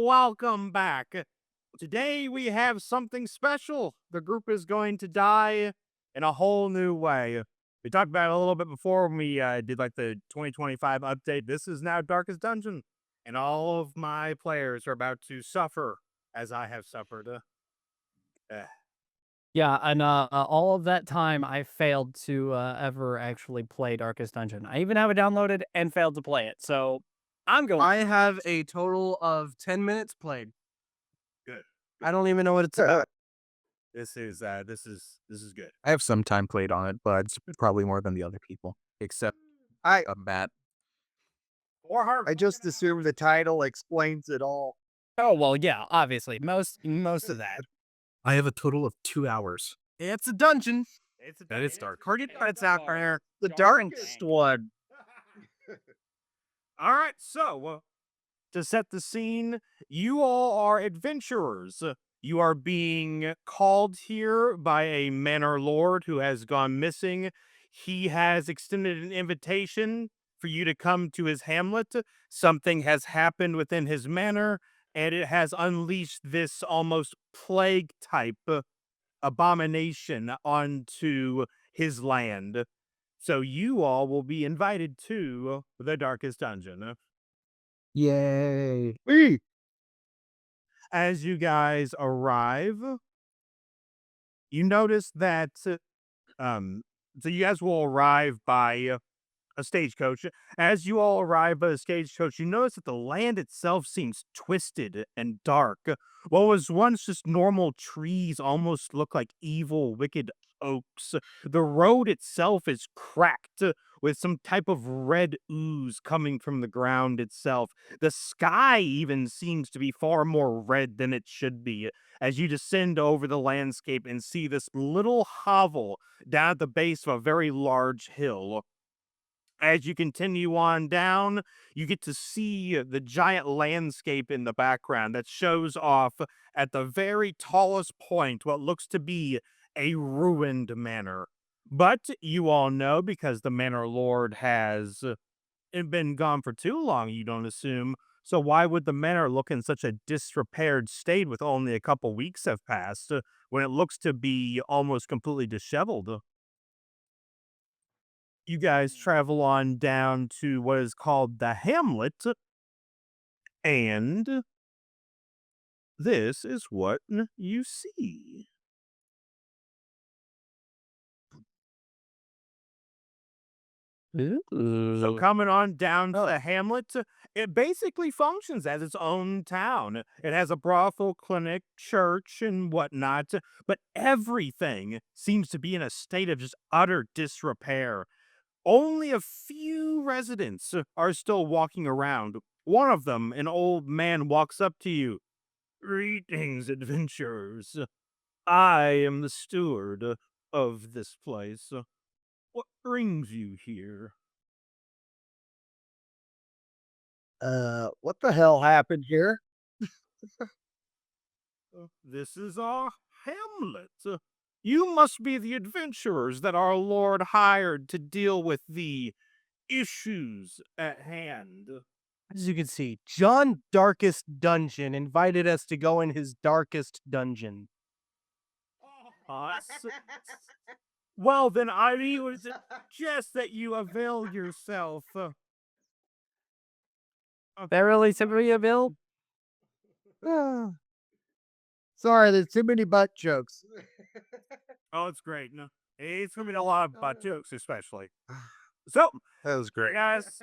welcome back. Today we have something special. The group is going to die in a whole new way. We talked about it a little bit before when we did like the 2025 update. This is now Darkest Dungeon, and all of my players are about to suffer as I have suffered. Eh. Yeah, and all of that time, I failed to ever actually play Darkest Dungeon. I even have it downloaded and failed to play it. So I'm going. I have a total of 10 minutes played. Good. I don't even know what it's about. This is good. I have some time played on it, but it's probably more than the other people, except I Matt. I just assume the title explains it all. Oh well, yeah, obviously most of that. I have a total of 2 hours. It's a dungeon. That is dark. It's out there. The darkest one. All right, so to set the scene, you all are adventurers. You are being called here by a manor lord who has gone missing. He has extended an invitation for you to come to his hamlet. Something has happened within his manor, and it has unleashed this almost plague type abomination onto his land. So you all will be invited to the Darkest Dungeon. Yay. As you guys arrive, you notice that so you guys will arrive by a stagecoach. As you all arrive by the stagecoach, you notice that the land itself seems twisted and dark. What was once just normal trees almost look like evil, wicked oaks. The road itself is cracked with some type of red ooze coming from the ground itself. The sky even seems to be far more red than it should be as you descend over the landscape and see this little hovel down at the base of a very large hill. As you continue on down, you get to see the giant landscape in the background that shows off at the very tallest point what looks to be a ruined manor. But you all know, because the manor lord has been gone for too long, you don't assume. So why would the manor look in such a disrepaired state with only a couple weeks have passed when it looks to be almost completely disheveled? You guys travel on down to what is called the Hamlet, and this is what you see. So coming on down to the Hamlet, it basically functions as its own town. It has a brothel, clinic, church, and whatnot, but everything seems to be in a state of just utter disrepair. Only a few residents are still walking around. One of them, an old man, walks up to you. Greetings, adventurers. I am the steward of this place. What brings you here? What the hell happened here? This is our hamlet. You must be the adventurers that our lord hired to deal with the issues at hand. As you can see, John Darkest Dungeon invited us to go in his darkest dungeon. Well, then I would suggest that you avail yourself. Verily, simply a bill. Sorry, there's too many butt jokes. Oh, it's great. No, it's gonna be a lot of butt jokes, especially. So, That was great. guys,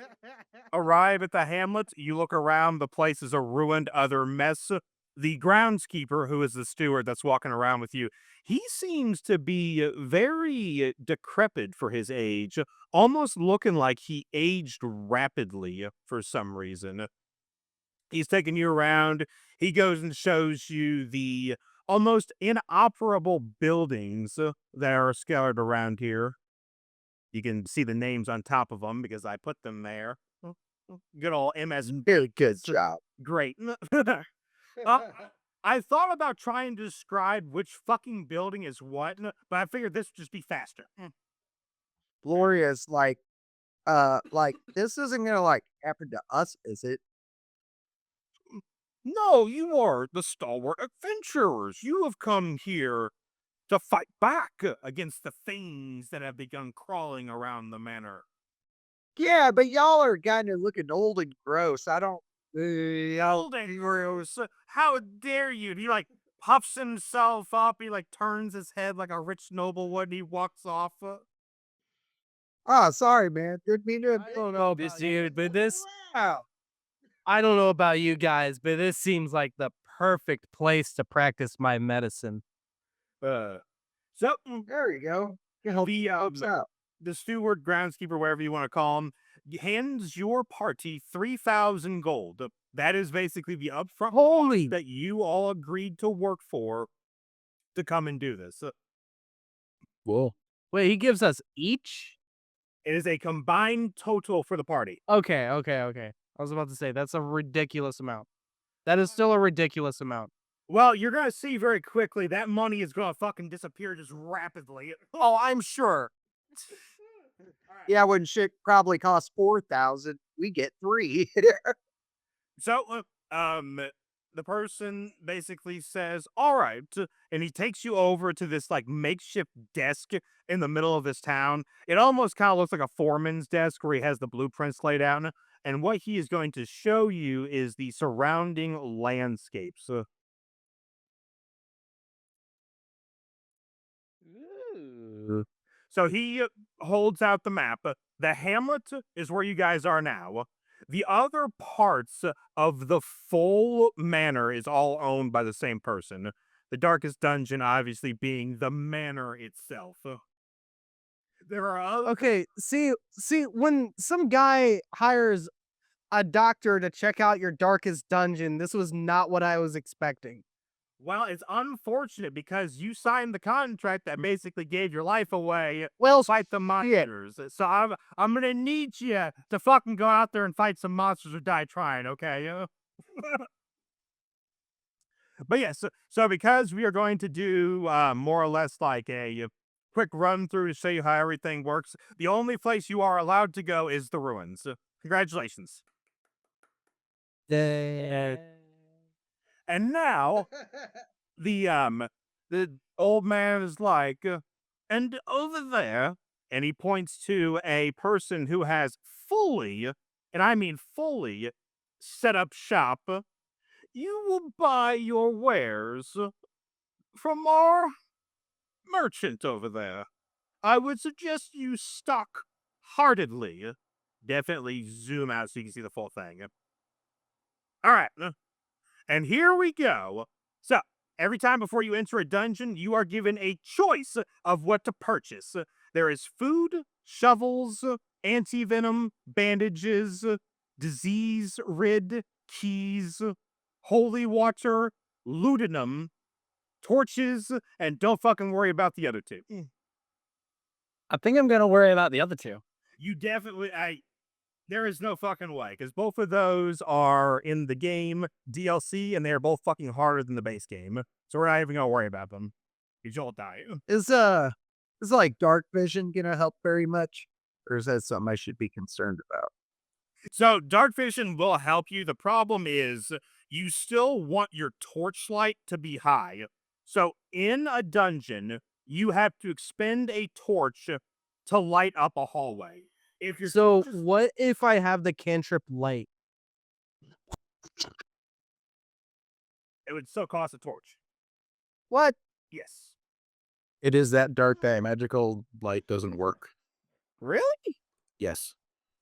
arrive at the hamlet. You look around. The place is a ruined, utter mess. The groundskeeper, who is the steward that's walking around with you, he seems to be very decrepit for his age, almost looking like he aged rapidly for some reason. He's taking you around. He goes and shows you the almost inoperable buildings that are scattered around here. You can see the names on top of them because I put them there. Good old MS. Very good job. Great. I thought about trying to describe which fucking building is what, but I figured this would just be faster. Gloria's like, this isn't gonna happen to us, is it? No, you are the stalwart adventurers. You have come here to fight back against the things that have begun crawling around the manor. Yeah, but y'all are kind of looking old and gross. I don't. Old and gross. How dare you? He like puffs himself up. He like turns his head like a rich noble would. And he walks off. Oh, sorry, man. Didn't mean to. I don't know This about you, dude, but this Wow. I don't know about you guys, but this seems like the perfect place to practice my medicine. So There you go. Can help the folks out. the steward, groundskeeper, whatever you want to call him, hands your party 3,000 gold. That is basically the upfront Holy that you all agreed to work for to come and do this. Whoa. Wait, he gives us each? It is a combined total for the party. Okay. I was about to say that's a ridiculous amount. That is still a ridiculous amount. Well, you're gonna see very quickly that money is gonna fucking disappear just rapidly. Oh, I'm sure. Yeah, when shit probably costs 4,000, we get 3. So, the person basically says, "All right," and he takes you over to this like makeshift desk in the middle of this town. It almost kind of looks like a foreman's desk where he has the blueprints laid out. And what he is going to show you is the surrounding landscapes. Ooh. So he holds out the map. The hamlet is where you guys are now. The other parts of the full manor is all owned by the same person. The darkest dungeon, obviously, being the manor itself. There are other. Okay, see, when some guy hires a doctor to check out your darkest dungeon, this was not what I was expecting. Well, it's unfortunate because you signed the contract that basically gave your life away. Well, Fight the monsters. So I'm gonna need you to fucking go out there and fight some monsters or die trying. Okay. But yes, so because we are going to do more or less like a quick run through to show you how everything works, the only place you are allowed to go is the ruins. Congratulations. And now the old man is like, and over there, and he points to a person who has fully, and I mean fully, set up shop. You will buy your wares from our merchant over there. I would suggest you stock heartedly. Definitely zoom out so you can see the full thing. All right. And here we go. So, every time before you enter a dungeon, you are given a choice of what to purchase. There is food, shovels, anti-venom, bandages, disease rid, keys, holy water, laudanum, torches, and don't fucking worry about the other two. I think I'm gonna worry about the other two. You definitely, there is no fucking way, because both of those are in the game DLC, and they are both fucking harder than the base game. So we're not even gonna worry about them. You all die. Is like dark vision gonna help very much? Or is that something I should be concerned about? So dark vision will help you. The problem is you still want your torchlight to be high. So in a dungeon, you have to expend a torch to light up a hallway. If you're So what if I have the cantrip light? it would still cost a torch. What? Yes. It is that dark that magical light doesn't work. Really? Yes.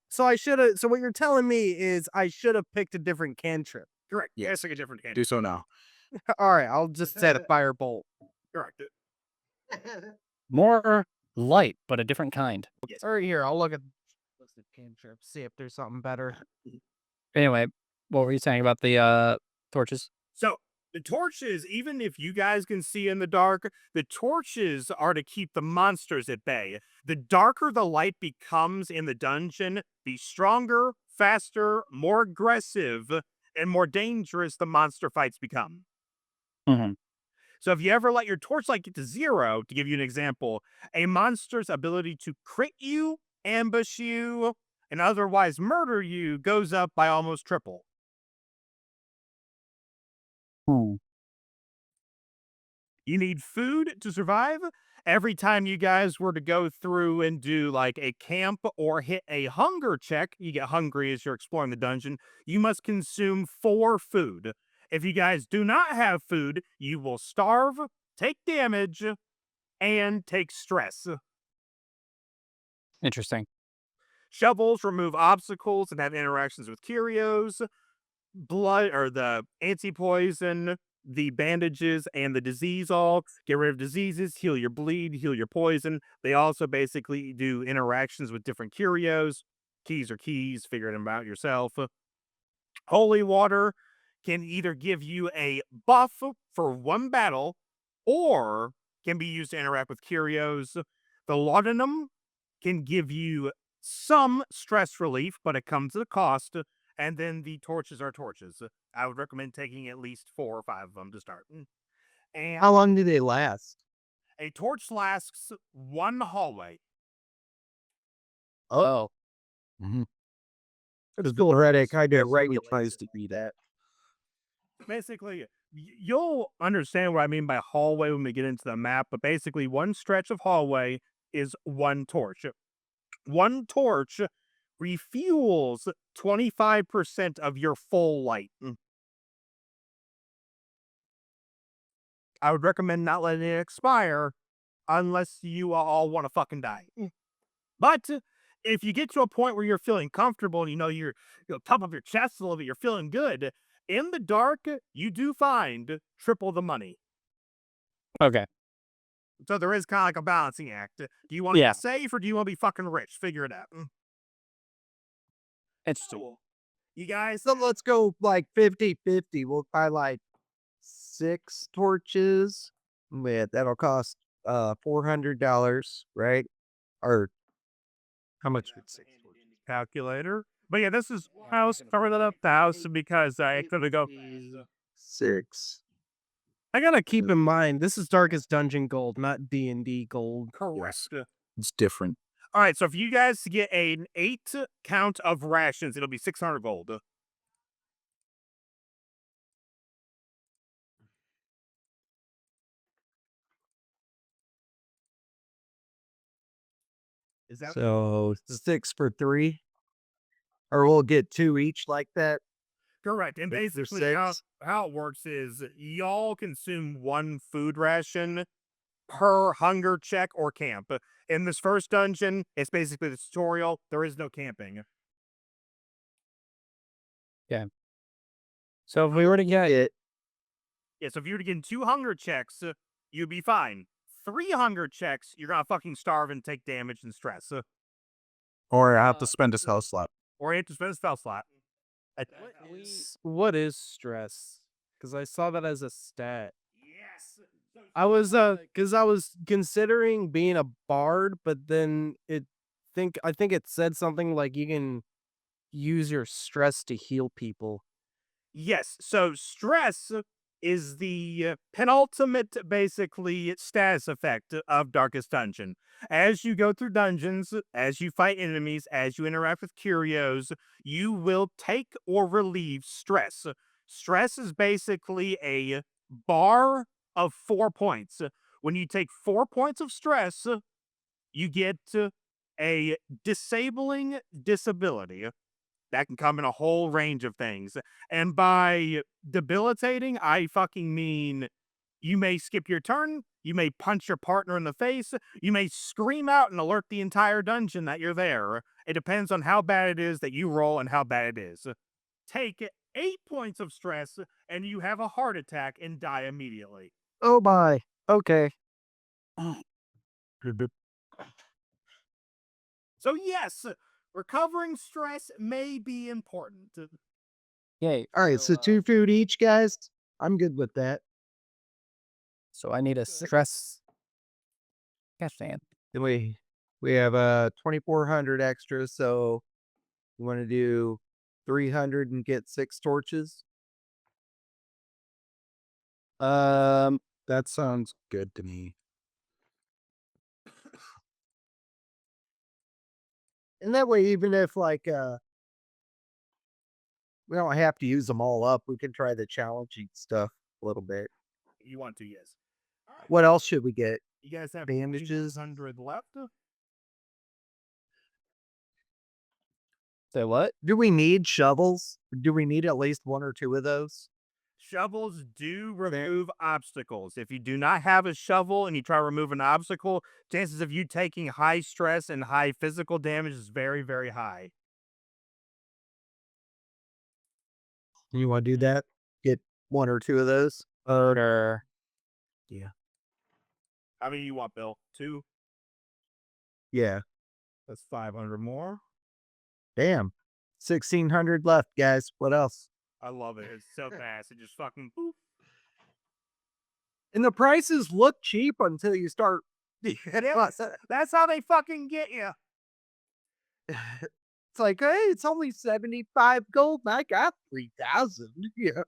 So I should have. So what you're telling me is I should have picked a different cantrip. Correct. Yeah. Yes, like a different game. Do so now. All right, I'll just set a firebolt. Correct. More light, but a different kind. Yes. Or here, I'll look at the list of cantrips, see if there's something better. Anyway, what were you saying about the torches? So the torches, even if you guys can see in the dark, the torches are to keep the monsters at bay. The darker the light becomes in the dungeon, the stronger, faster, more aggressive, and more dangerous the monster fights become. Mm-hmm. So if you ever let your torchlight get to 0, to give you an example, a monster's ability to crit you, ambush you, and otherwise murder you goes up by almost triple. You need food to survive. Every time you guys were to go through and do like a camp or hit a hunger check, you get hungry as you're exploring the dungeon, you must consume 4 food. If you guys do not have food, you will starve, take damage, and take stress. Interesting. Shovels remove obstacles and have interactions with curios. Blood or the anti-poison, the bandages, and the disease all get rid of diseases, heal your bleed, heal your poison. They also basically do interactions with different curios. Keys are keys, figure them out yourself. Holy water can either give you a buff for one battle or can be used to interact with curios. The laudanum can give you some stress relief, but it comes at a cost. And then the torches are torches. I would recommend taking at least 4 or 5 of them to start. And How long do they last? a torch lasts 1 hallway. Oh. Mm-hmm. It's sporadic. I do regularize to be that. Basically, you'll understand what I mean by hallway when we get into the map, but basically, one stretch of hallway is 1 torch. 1 torch refuels 25% of your full light. I would recommend not letting it expire unless you all want to fucking die. But if you get to a point where you're feeling comfortable and you're top of your chest a little bit, you're feeling good, in the dark, you do find triple the money. Okay. So there is kind of like a balancing act. Do you want to Yeah. be safe or do you want to be fucking rich? Figure it out. Interesting. You guys, So let's go like 50-50. We'll buy like 6 torches. Yeah, that'll cost $400, right? Or how much would 6 torches? calculator. But yeah, this is house covered up the house because I could go. 6. I gotta keep in mind this is Darkest Dungeon gold, not D&D gold. Correct. It's different. All right, so if you guys get an 8 count of rations, it'll be 600 gold. Is that So 6 for 3, or we'll get 2 each like that. correct? And There's basically, how 6. it works is y'all consume 1 food ration per hunger check or camp. In this first dungeon, it's basically the tutorial. There is no camping. So if we were to get It Yeah, so if you were to get 2 hunger checks, you'd be fine. 3 hunger checks, you're gonna fucking starve and take damage and stress. Or I have to spend a spell slot. Or you have to spend a spell slot. What is stress? Because I saw that as a stat. Yes. I was because I was considering being a bard, but then I think it said something like you can use your stress to heal people. Yes, so stress is the penultimate, basically, status effect of Darkest Dungeon. As you go through dungeons, as you fight enemies, as you interact with curios, you will take or relieve stress. Stress is basically a bar of 4 points. When you take 4 points of stress, you get a disabling disability. That can come in a whole range of things. And by debilitating, I fucking mean you may skip your turn, you may punch your partner in the face, you may scream out and alert the entire dungeon that you're there. It depends on how bad it is that you roll and how bad it is. Take 8 points of stress and you have a heart attack and die immediately. Oh my. Okay. So yes, recovering stress may be important. yay. All right, so 2 food each, guys. I'm good with that. So I need a stress. Gosh damn. Then we have 2400 extra, so you want to do 300 and get 6 torches? That sounds good to me. And that way, even if like we don't have to use them all up, we can try the challenging stuff. a little bit. You want to, yes. What else should we get? You guys have Bandages? 200 left. Say what? Do we need shovels? Do we need at least one or two of those? Shovels do remove obstacles. If you do not have a shovel and you try to remove an obstacle, chances of you taking high stress and high physical damage is very, very high. You want to do that? Get one or two of those? Murder. How many you want, Bill? 2? Yeah. That's 500 more. Damn. 1,600 left, guys. What else? I love it. It's so fast. It just fucking poof. And the prices look cheap until you start. That's how they fucking get you. It's like, hey, it's only 75 gold. And I got 3,000. Yeah.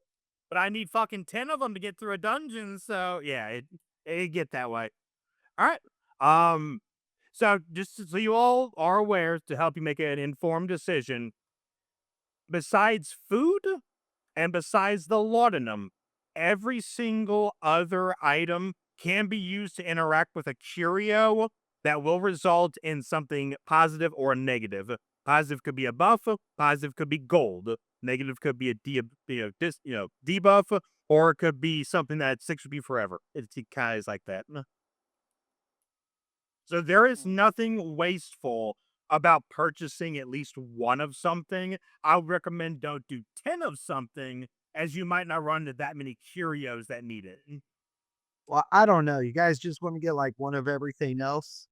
But I need fucking 10 of them to get through a dungeon. So yeah, it get that way. All right. So just so you all are aware, to help you make an informed decision, besides food and besides the laudanum, every single other item can be used to interact with a curio that will result in something positive or negative. Positive could be a buff, positive could be gold, negative could be a debuff, or it could be something that sticks with you forever. It kind of is like that. So there is nothing wasteful about purchasing at least one of something. I would recommend don't do 10 of something, as you might not run into that many curios that need it. Well, I don't know. You guys just want to get like one of everything else?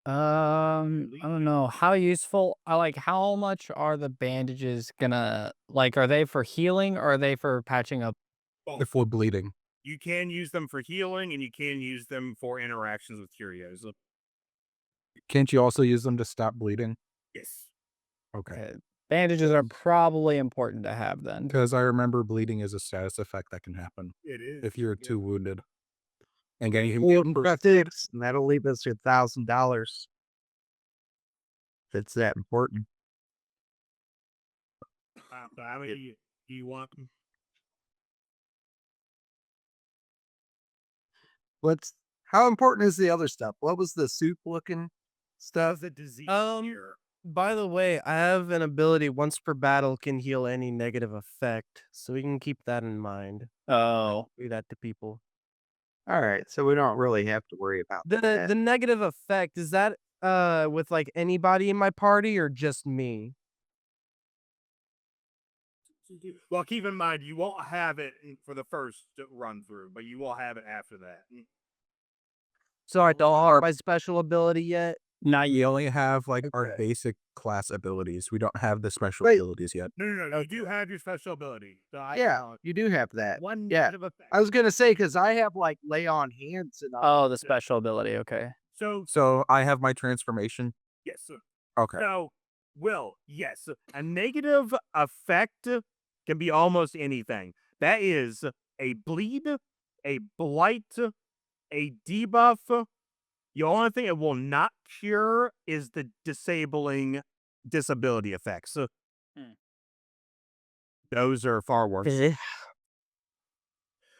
I don't know. How useful, how much are the bandages gonna, are they for healing or are they for patching up? If we're bleeding. You can use them for healing, and you can use them for interactions with curios. Can't you also use them to stop bleeding? Yes. Okay. Bandages are probably important to have then. Because I remember bleeding is a status effect that can happen It is. if you're too wounded. And getting And that'll leave us with $1,000. If it's that important. How many do you want? How important is the other stuff? What was the soup looking stuff? The disease cure. By the way, I have an ability once per battle can heal any negative effect, so we can keep that in mind. Oh. Do that to people. All right, so we don't really have to worry about The that. the negative effect, is that with like anybody in my party or just me? Well, keep in mind, you won't have it for the first run through, but you will have it after that. So I don't have my special ability yet. Not We you. only have our Okay. basic class abilities. We don't have the special Wait. abilities yet. No. You do have your special ability. So Yeah, you do have that. One Yeah. negative effect. I was gonna say because I have like lay on hands and Oh, the special ability. Okay. So I have my transformation. yes, sir. Okay. So, yes, a negative effect can be almost anything. That is a bleed, a blight, a debuff. The only thing it will not cure is the disabling disability effects. Those are far worse.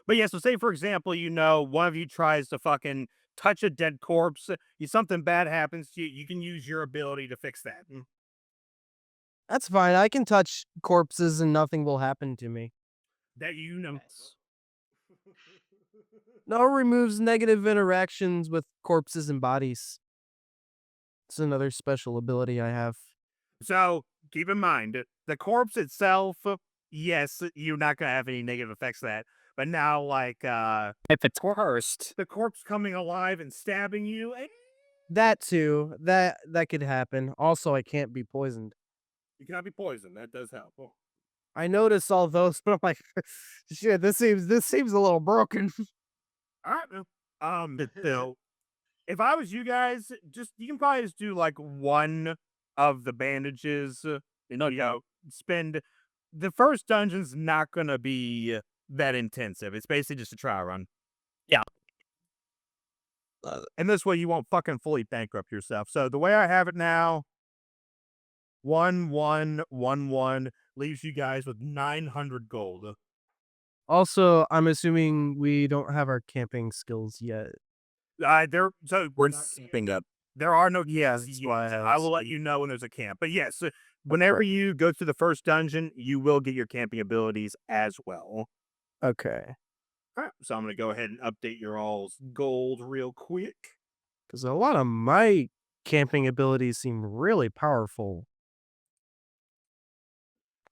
But yeah, so say for example, one of you tries to fucking touch a dead corpse, something bad happens to you, you can use your ability to fix that. That's fine. I can touch corpses and nothing will happen to me. That you know. No, it removes negative interactions with corpses and bodies. It's another special ability I have. So keep in mind, the corpse itself, yes, you're not gonna have any negative effects of that. But now, If it's cursed. the corpse coming alive and stabbing you, That too. That could happen. Also, I can't be poisoned. you cannot be poisoned. That does help. I notice all those, but I'm like, shit, this seems a little broken. All right, Bill. If I was you guys, you can probably just do like one of the bandages. Spend the first dungeon's not gonna be that intensive. It's basically just a trial run. Yeah. And this way you won't fucking fully bankrupt yourself. So the way I have it now, 1, 1, 1, 1 leaves you guys with 900 gold. Also, I'm assuming we don't have our camping skills yet. We're sleeping up. There are no yes. I will let you know when there's a camp. But yes, whenever you go to the first dungeon, you will get your camping abilities as well. Okay. All right, so I'm going to go ahead and update your all's gold real quick. Because a lot of my camping abilities seem really powerful.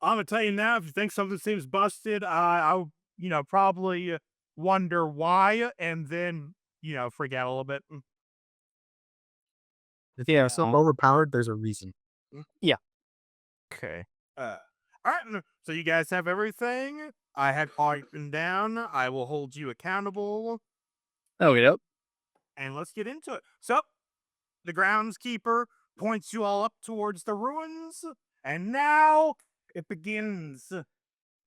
I'm going to tell you now, if you think something seems busted, I'll, probably wonder why and then, freak out a little bit. If you have something overpowered, there's a reason. Okay. All right, so you guys have everything. I have all written down. I will hold you accountable. Oh, yep. And let's get into it. So, the groundskeeper points you all up towards the ruins, and now it begins.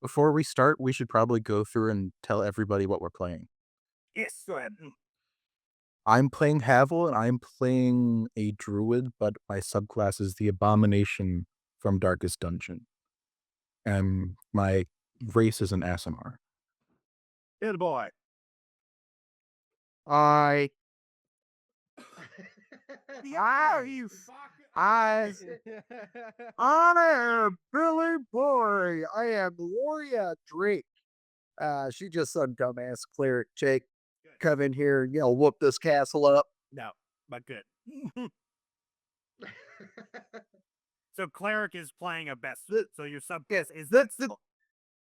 Before we start, we should probably go through and tell everybody what we're playing. Yes, go ahead. I'm playing Havel, and I'm playing a druid, but my subclass is the Abomination from Darkest Dungeon. And my race is an Asimar. Good boy. I Yeah, you I am Billy Boy. I am Gloria Drake. She just some dumbass cleric chick come in here and whoop this castle up. No, but good. So cleric is playing a best. So your subclass is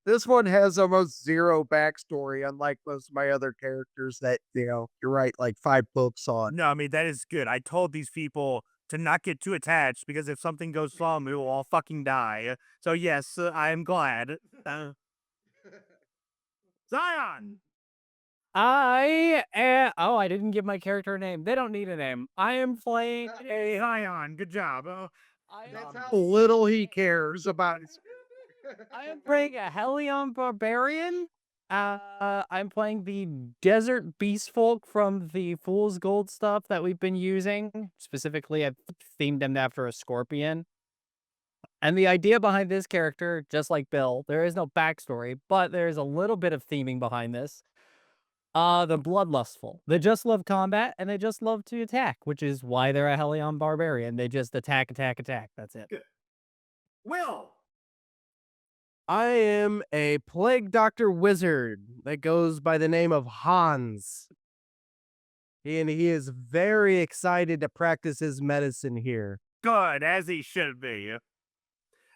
This one has almost zero backstory, unlike most of my other characters that, you're right, like 5 books on. No, I mean that is good. I told these people to not get too attached because if something goes wrong, we will all fucking die. So yes, I am glad. Zion. I didn't give my character a name. They don't need a name. I am playing. Hey, Zion. Good job. Little he cares about his. I am playing a Hellion Barbarian. I'm playing the Desert Beast Folk from the Fool's Gold stuff that we've been using. Specifically, I've themed them after a scorpion. And the idea behind this character, just like Bill, there is no backstory, but there's a little bit of theming behind this. The Bloodlustful. They just love combat, and they just love to attack, which is why they're a Hellion Barbarian. They just attack, attack, attack. That's it. Will. I am a plague doctor wizard that goes by the name of Hans. And he is very excited to practice his medicine here. Good, as he should be.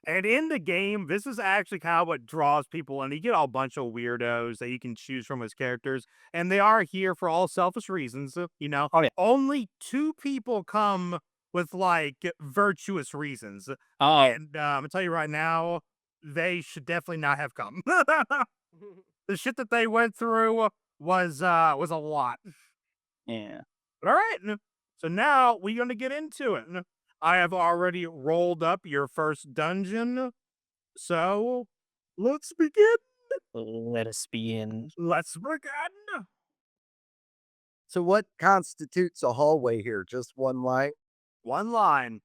And in the game, this is actually kind of what draws people in. You get a bunch of weirdos that you can choose from as characters, and they are here for all selfish reasons, Oh, yeah. Only 2 people come with, virtuous reasons. Oh, And I'm going to tell you right now, they should definitely not have come. The shit that they went through was a lot. yeah. All right. So now we're going to get into it. I have already rolled up your first dungeon. So let's begin. Let us be in. Let's begin. So what constitutes a hallway here? Just one line? One line.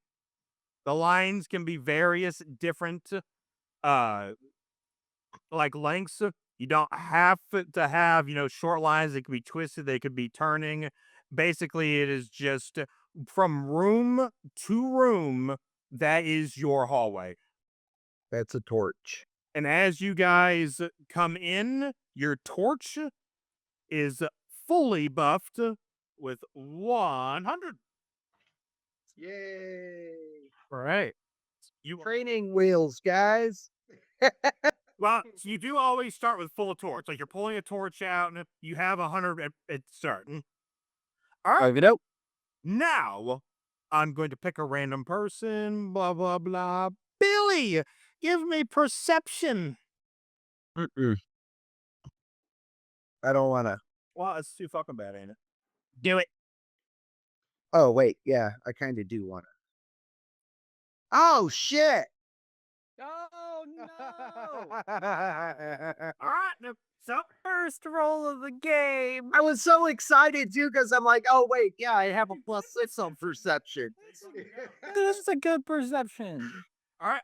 The lines can be various different lengths. You don't have to have, short lines. They could be twisted. They could be turning. Basically, it is just from room to room. That is your hallway. That's a torch. And as you guys come in, your torch is fully buffed with 100. Yay! All right. Training wheels, guys. Well, so you do always start with full torch. Like you're pulling a torch out and you have 100 at start. All right. Over it. Now, I'm going to pick a random person, blah, blah, blah. Billy, give me perception. I don't want to. Well, it's too fucking bad, ain't it? Do it. Oh, wait. Yeah, I kind of do want to. Oh, shit. Oh, no. All right. So, First roll of the game. I was so excited, too, because I'm like, oh, wait. Yeah, I have a +6 on perception. This is a good perception. all right.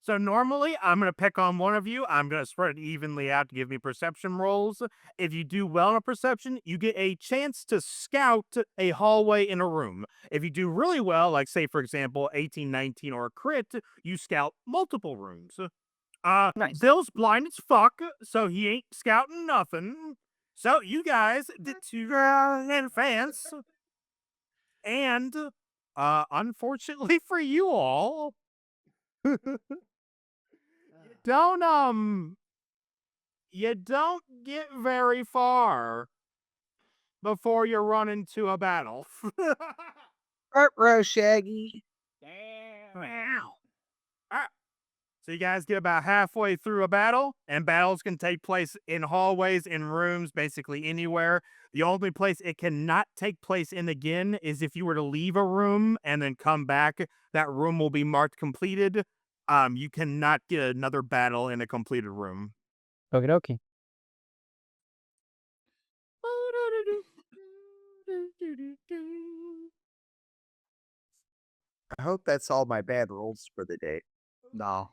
So normally I'm going to pick on one of you. I'm going to spread it evenly out to give me perception rolls. If you do well in a perception, you get a chance to scout a hallway in a room. If you do really well, like say for example 18, 19 or a crit, you scout multiple rooms. Nice. Bill's blind as fuck, so he ain't scouting nothing. So you guys did to advance. And unfortunately for you all, don't you don't get very far before you run into a battle. Row, Shaggy. Wow. So you guys get about halfway through a battle, and battles can take place in hallways, in rooms, basically anywhere. The only place it cannot take place in again is if you were to leave a room and then come back. That room will be marked completed. You cannot get another battle in a completed room. Okie dokie. I hope that's all my bad rolls for the day. No.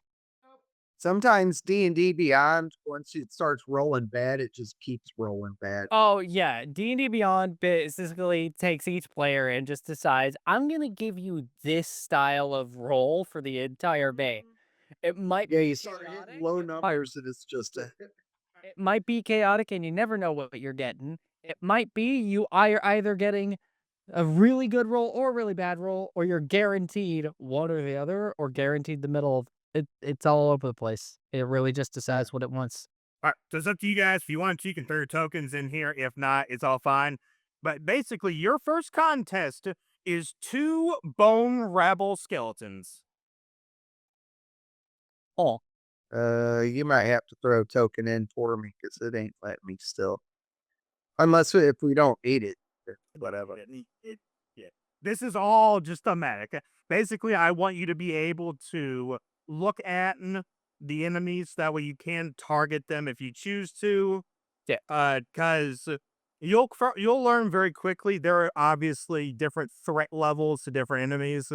Sometimes D&D Beyond, once it starts rolling bad, it just keeps rolling bad. Oh yeah, D&D Beyond basically takes each player and just decides, I'm gonna give you this style of roll for the entire day. It might Yeah, be you start chaotic, hitting low numbers and it's just a... it might be chaotic and you never know what you're getting. It might be you are either getting a really good roll or a really bad roll, or you're guaranteed one or the other, or guaranteed the middle of it. It's all over the place. It really just decides what it wants. All right, so it's up to you guys. If you want to, you can throw your tokens in here. If not, it's all fine. But basically, your first contest is 2 bone rabble skeletons. Oh, You might have to throw a token in for me because it ain't letting me still. Unless if we don't eat it, whatever. Yeah. This is all just thematic. Basically, I want you to be able to look at the enemies. That way you can target them if you choose to. Yeah. Because you'll learn very quickly there are obviously different threat levels to different enemies.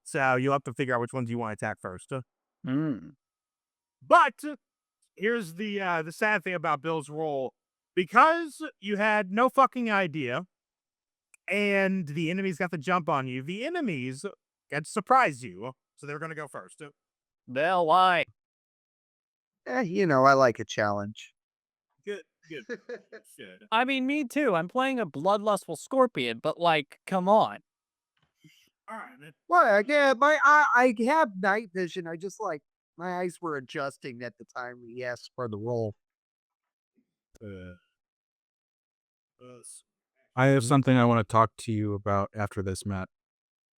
So you'll have to figure out which ones you want to attack first. But here's the sad thing about Bill's role. Because you had no fucking idea, and the enemies got the jump on you, the enemies get to surprise you. So they're going to go first. they'll lie. You know, I like a challenge. Good. Good. I mean, me too. I'm playing a bloodlustful scorpion, but like, come on. All right. Well, yeah, I have night vision. I just like my eyes were adjusting at the time he asked for the roll. I have something I want to talk to you about after this, Matt,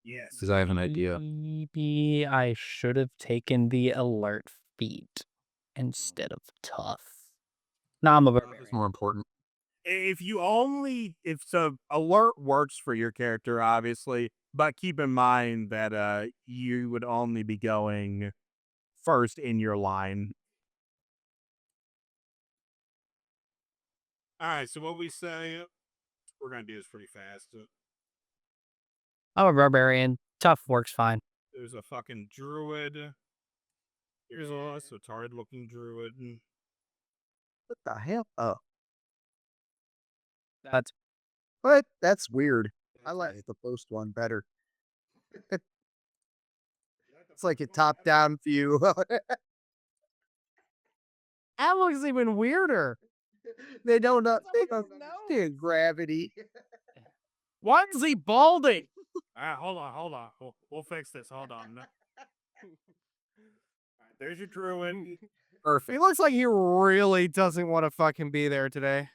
Yes. because I have an idea. Maybe I should have taken the alert feat instead of tough. Nah, I'm a It's barbarian. more important. If so, alert works for your character, obviously, but keep in mind that you would only be going first in your line. All right, so what we say, we're gonna do this pretty fast. I'm a barbarian. Tough works fine. There's a fucking druid. Here's a retarded looking druid. What the hell? Oh, That's what? That's weird. I like the post one better. It's like a top-down view. That looks even weirder. They don't understand gravity. Why is he balding? All right, hold on. We'll fix this. Hold on. All right, there's your druid. He looks like he really doesn't want to fucking be there today.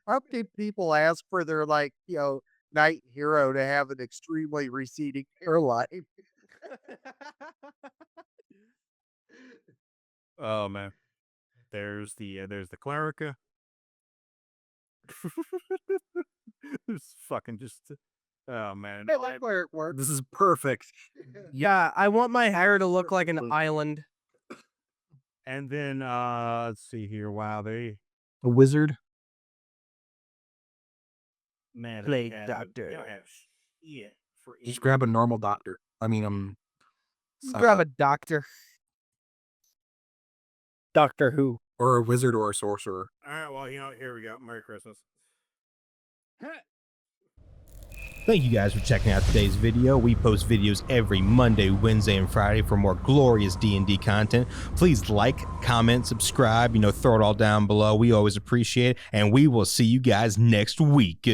How many people ask for their night hero to have an extremely receding hairline? Oh man, there's the cleric. It's fucking just. Oh man. I like where it works. This is perfect. Yeah, I want my hair to look like an island. And then let's see here. Wow, A wizard. man, Plague they doctor. don't have shit for Just grab a normal doctor. I mean, Grab a doctor. Doctor Who. Or a wizard or a sorcerer. All right, well, here we go. Merry Christmas. Thank you guys for checking out today's video. We post videos every Monday, Wednesday, and Friday for more glorious D&D content. Please like, comment, subscribe, throw it all down below. We always appreciate it, and we will see you guys next week.